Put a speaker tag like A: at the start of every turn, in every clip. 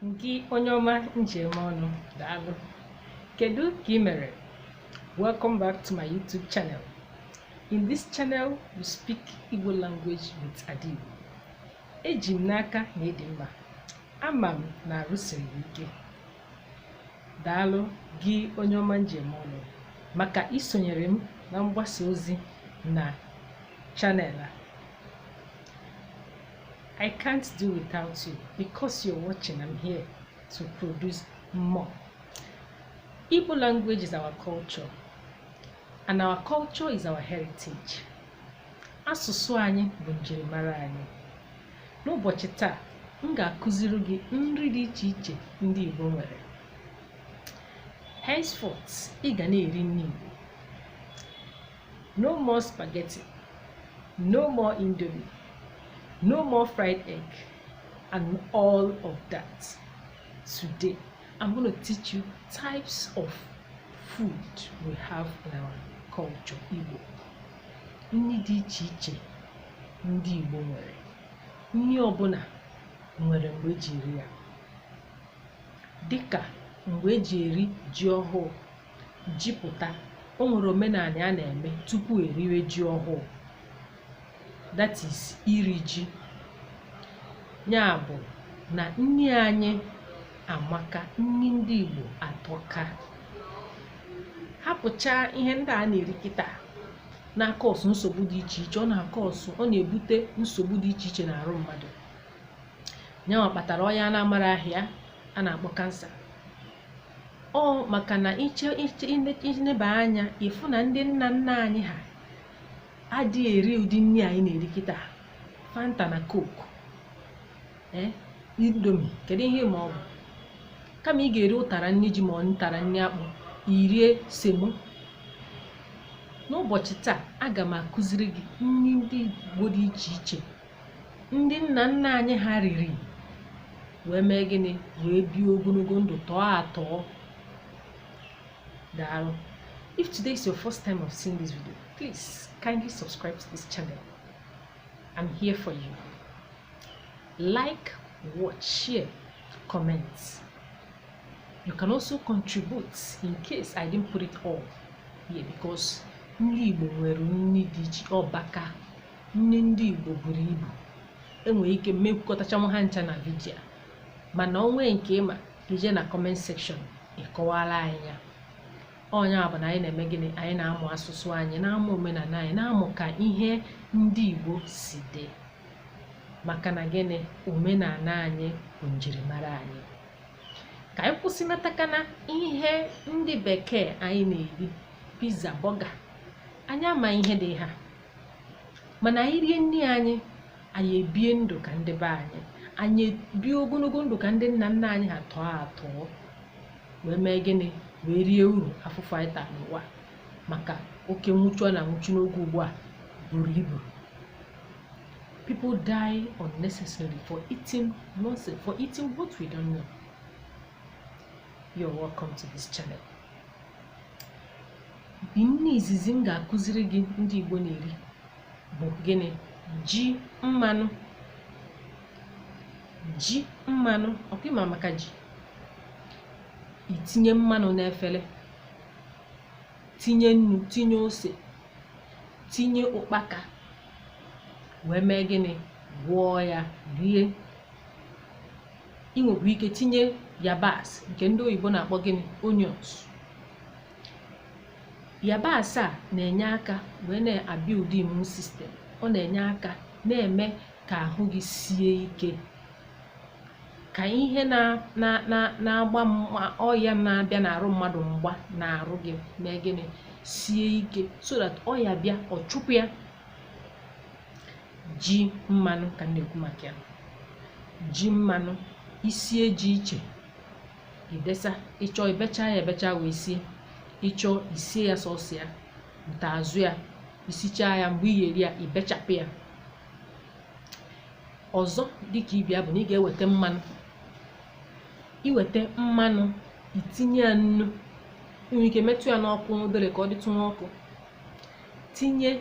A: Gị onye ọma njem ọnụ daalụ. Kedu ka ị mere? Welcome back to my YouTube channel. In this channel, we speak Igbo language with Igbo. Eji m n'aka na ịdị mma. Ama m na arụ siri ike. Daalụ gị onye ọma njem ọnụ maka isonyere m na mgbasa ozi na channel a. I can't do without you. Because you're watching, I'm here to produce more. Igbo language is our culture, and our culture is our heritage. Asụsụ anyị bụ njirimara anyị. N'ụbọchị taa, m ga-akụziri gị nri dị iche iche ndị Igbo nwere. Henceforth, ị ga na-eri nri Igbo. No more spaghetti, no more indomie, no more fried egg, and all of that. Today, I'm going to teach you types of food we have in our culture, Igbo. Nri dị iche iche ndị Igbo nwere. Nri ọbụla nwere mgbe eji eri ya. Dịka mgbe eji eri ji ọhụụ, ji pụta, o nwere omenala a na-eme tupu eriwe ji ọhụụ. That is iri ji. Ya bụ na nri anyị amaka, nri ndị Igbo atọka. Hapụcha ihe ndị a na-eri kịta na-akọsụ nsogbu dị iche iche, ọ na-ebute nsogbu dị iche iche n'arụ mmadụ. Nyanwa kpatara ọnya na-amara ahịa a na-akpọ kansa. Ọ maka na ineba anya ịfụ na ndị nna nna anyị ha adịghị eri ụdị nri anyị na-eri kịta. Fanta na Coke, Indomie, kedu ihe ma ọ bụ? Kama ị ga-eri ụtara nri ji ma ọ ntara nri akpụ, irie semo. N'ụbọchị taa, aga m akụziri gị nri ndị Igbo dị iche iche ndị nna nna anyị ha riri wee mee gịnị, wee bie ogologo ndụ, tọọ atọọ. Daalụ. If today is your first time of seeing this video, please kindly subscribe to this channel. I'm here for you. Like, watch, share, comment. You can also contribute in case I didn't put it all here, because ndị Igbo nwere nri dị iche ọbaka. Nri ndị Igbo buru ibu. Enwere ike mmekwukọtacha ha ncha na vidio, mana onwe nke ịma ije na comment section ịkọwara anyị ya. Ọnya bụ na anyị na-eme gịnị? Anyị na-amụ asụsụ anyị, na-amụ omenala anyị, na-amụ ka ihe ndị Igbo si dị. Maka na gịnị? Omenala anyị bụ njirimara anyị. Ka anyị kwụsịnata na ihe ndị bekee anyị na-eri, pizza, burger, anyị ama ihe dị ha. Mana anyị rie nri anyị, anyị ebie ndụ ka ndị be anyị. Anyị ebie ogologo ndụ ka ndị nna nna anyị ha tọọ atọọ. Wee mee gịnị? Wee rie uru afụfụ anyị taa n'ụwa. Maka oke nwụchu na nwụchu n'oge ugbu a buru ibu. People die unnecessarily for eating nonsense, for eating what we don't know. You're welcome to this channel. Nri izizi m ga-akụziri gị ndị Igbo na-eri bụ gịnị? Ji mmanụ. Ji mmanụ, ọkwa ịma maka ji. Itinye mmanụ n'efere, tinye nnu, tinye ose, tinye ụkpaka, wee mee gịnị? Gwọọ ya, rie. Ị nwekwa ike tinye yabasị, nke ndị oyibo na-akpọ gịnị? Onions. Yabasị a na-enye aka wee na-abịa ụdị immune system. Ọ na-enye aka na-eme ka ahụ gị sie ike, ka ihe na-agba ọya na-abịa n'arụ mmadụ mgba na-arụ gị mee gịnị? Sie ike, so that ọya bịa ọ chụpụ ya. Ji mmanụ ka m na-ekwu maka ya. Ji mmanụ, isie ji iche, idesa, ịchọ ibecha ya ebecha wee sie. Ịchọ isie ya sọsọ ya, nta azụ ya, isichaa ya, mgbe ị ga-eri ya ibechapụ ya. Ọzọ dịka ibia bụ na ị ga-eweta mmanụ. Iweta mmanụ, itinye ya nnu. Ị nwere ike metụ ya n'ọkụ obere ka ọ dịtụ n'ọkụ. Tinye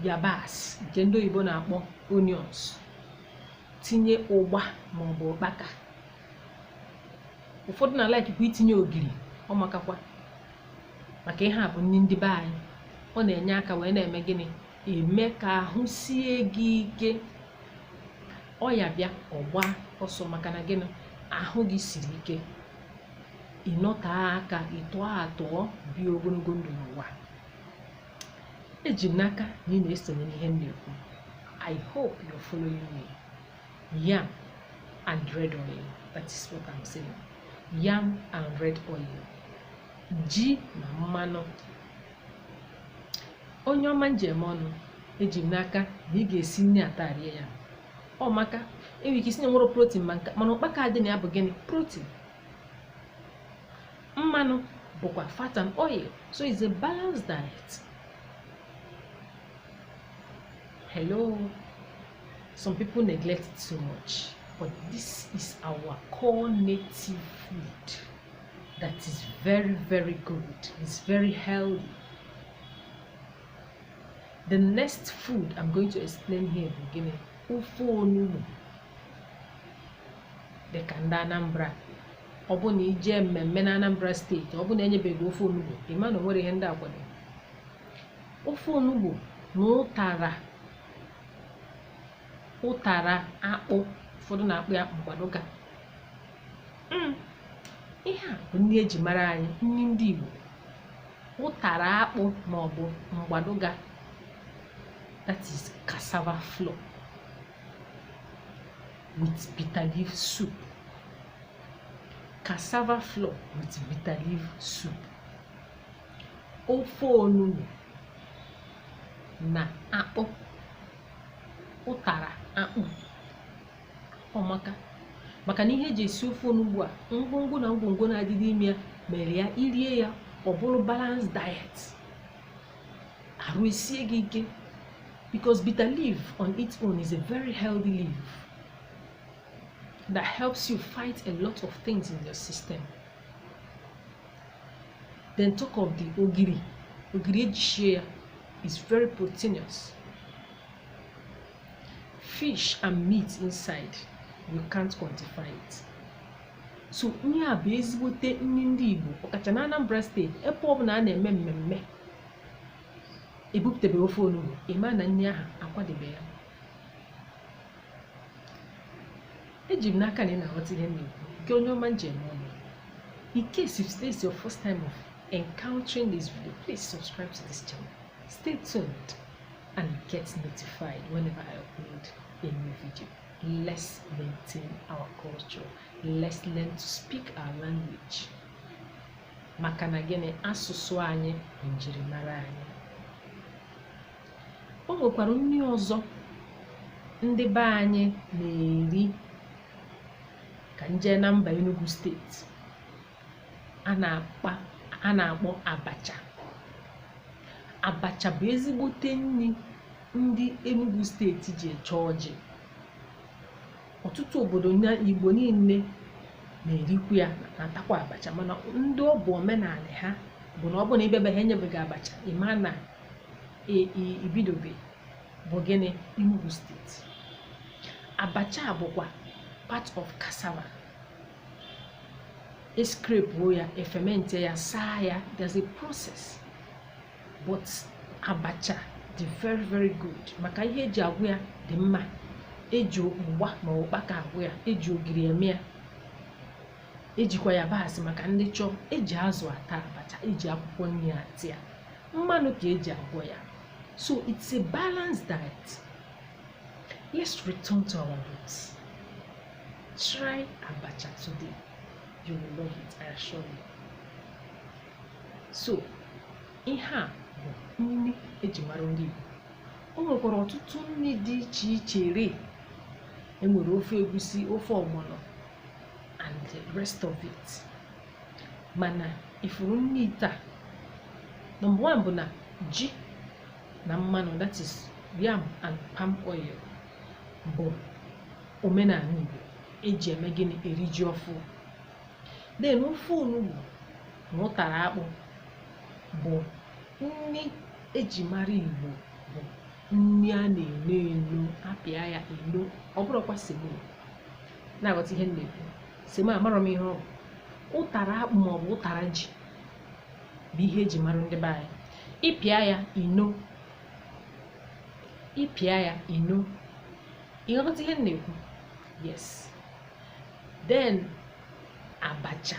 A: yabasị, nke ndị oyibo na-akpọ onions. Tinye ụgba maọbụ ụkpaka. ụfọdụ na like kwa itinye ogiri ọ makakwa maka ihe a bụ nri ndị be anyị. Ọ na-enye aka wee na-eme gịnị, eme ka ahụ sie gị ike. Ọ ya bịa ọgba ọsọ maka na gịnị, ahụ gị siri ike, ịnọte aka ịtụọ atụọ bịa ogologo ndụ n'ụwa. Eji m n'aka na ị na-esonye n'ihe m na-ekwu. I hope you're following me. Yam and red oil, that is what I'm saying. Yam and red oil, ji na mmanụ. Onye ọma njem ọnụ, eji m n'aka na ị ga-esi nri atarie ya. Ọ maka enwere ike isi na nwere protein mana ụkpaka dị na ya bụ gịnị, protein. Mmanụ bụkwa fat and oil, so it's a balanced diet. Hello, some people neglect it so much, but this is our core native food that is very, very good. It's very healthy. The next food I'm going to explain here bụ gịnị, ofe onugbu. Dịka ndị Anambra, ọ bụ na ije mmemme na Anambra steeti, ọ bụ na enyebeghị ofe onugbu, ịma na o nwere ihe ndị akwado. Ofe onugbu na ụtara akpụ, ụfọdụ na-akpụ ya mgbadoga. Ihe a bụ nri eji mara anyị, nri ndị Igbo. Ụtara akpụ ma ọ bụ mgbadoga, that is cassava flour with bitter leaf soup. Cassava flour with bitter leaf soup. Ofe onugbu na akpụ, ụtara akpụ. Ọ maka na ihe eji esi ofe onugbu a, ngwongwo na ngwongwo na-adị n'ime ya mere ya irie ya ọ bụrụ balanced diet. Arụ esie gị ike, because bitter leaf on its own is a very healthy leaf that helps you fight a lot of things in your system. Then talk of the ogiri. Ogiri eji sie ya is very proteinous. Fish and meat inside, you can't quantify it. So nri a bụ ezigbote nri ndị Igbo, ọkacha na Anambra steeti. Ebe ọ bụ na a na-eme mmemme ebupụtebe ofe onugbu, ịma na nri ahụ akwadebe ya. Eji m n'aka na ị na-aghọta ihe m na-ekwu, nke onye ọma njem ọnụ. In case if this is your first time of encountering this video, please subscribe to this channel. Stay tuned and get notified whenever I upload a new video. Let's maintain our culture. Let's learn to speak our language. Maka na gịnị, asụsụ anyị bụ njirimara anyị. O nwekwara nri ọzọ ndị be anyị na-eri ka nje na mba Enugu steeti. A na-akpọ abacha. Abacha bụ ezigbote nri ndị Enugu steeti ji eche ọjị. Ọtụtụ obodo Igbo niile na-erikwu ya, na-atakwa abacha, mana ndị ọ bụ omenala ha bụ na ọ bụ na ibebe ha enyebeghị abacha, ịma na ibidobe bụ gịnị, Enugu steeti. Abacha bụkwa part of cassava. Scrape ya, ferment ya, saa ya. There's a process, but abacha dị very, very good maka ihe eji agwụ ya dị mma. Eji ụgba ma ụkpaka agwụ ya, eji ogiri eme ya, ejikwa ya baasị maka ndị chọọ. Eji azụ ata abacha, eji akwụkwọ nri ata ya, mmanụ ka eji agwọ ya. So it's a balanced diet. Let's return to our roots. Try abacha today. You will love it, I assure you. So ihe a bụ nri eji mara ndị Igbo. O nwekwara ọtụtụ nri dị iche iche. Enwere ofe egusi, ofe ọgbọnọ and the rest of it. Mana ifuru nri taa, number one bụ na ji na mmanụ, that is yam and palm oil, bụ omenala Igbo eji eme gịnị, eri ji ọfụ. Then ofe onugbu na ụtara akpụ bụ nri eji mara Igbo, bụ nri a na-eno apịa ya eno. Ọ bụrụkwa semo. Na-aghọta ihe m na-ekwu, semo amara m ihe ọ bụ, ụtara akpụ maọbụ ụtara ji bụ ihe eji mara ndị be anyị. Ịpịa ya ino, ịpịa ya ino, ịghọta ihe m na-ekwu? Yes. Then abacha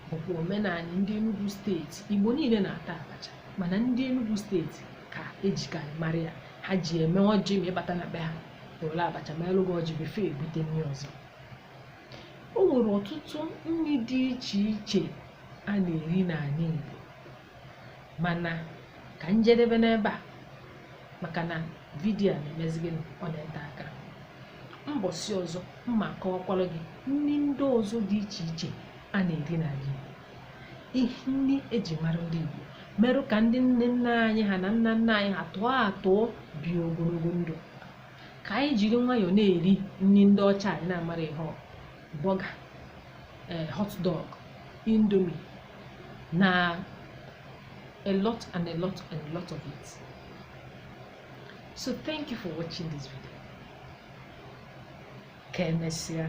A: bụkwa omenala ndị Enugu steeti. Igbo niile na-ata abacha, mana ndị Enugu steeti ka ejikarị mara ya. Ha ji eme ọjị ma ịbata na be ha, ewere abacha ma elụ gị ọjị befe ebute nri ọzọ. O nwere ọtụtụ nri dị iche iche a na-eri n'ala Igbo, mana ka njedebe n'ebe a maka na vidiyo a na-emezi gịnị, ọ na-ete aka. Mbọsị ọzọ mma akọwakwara gị nri ndị ọzọ dị iche iche a na-eri n'ala Igbo, ihe nri eji mara ndị Igbo, merụ ka ndị nne nna anyị ha na nna nna anyị ha tụọ bi ogologo ndụ. Ka anyị jiri nwayọọ na-eri nri ndị ọcha anyị na-amara ihe ọ bọga, hot dog, indomie na a lot of it. So thank you for watching this video. Ka emesịa.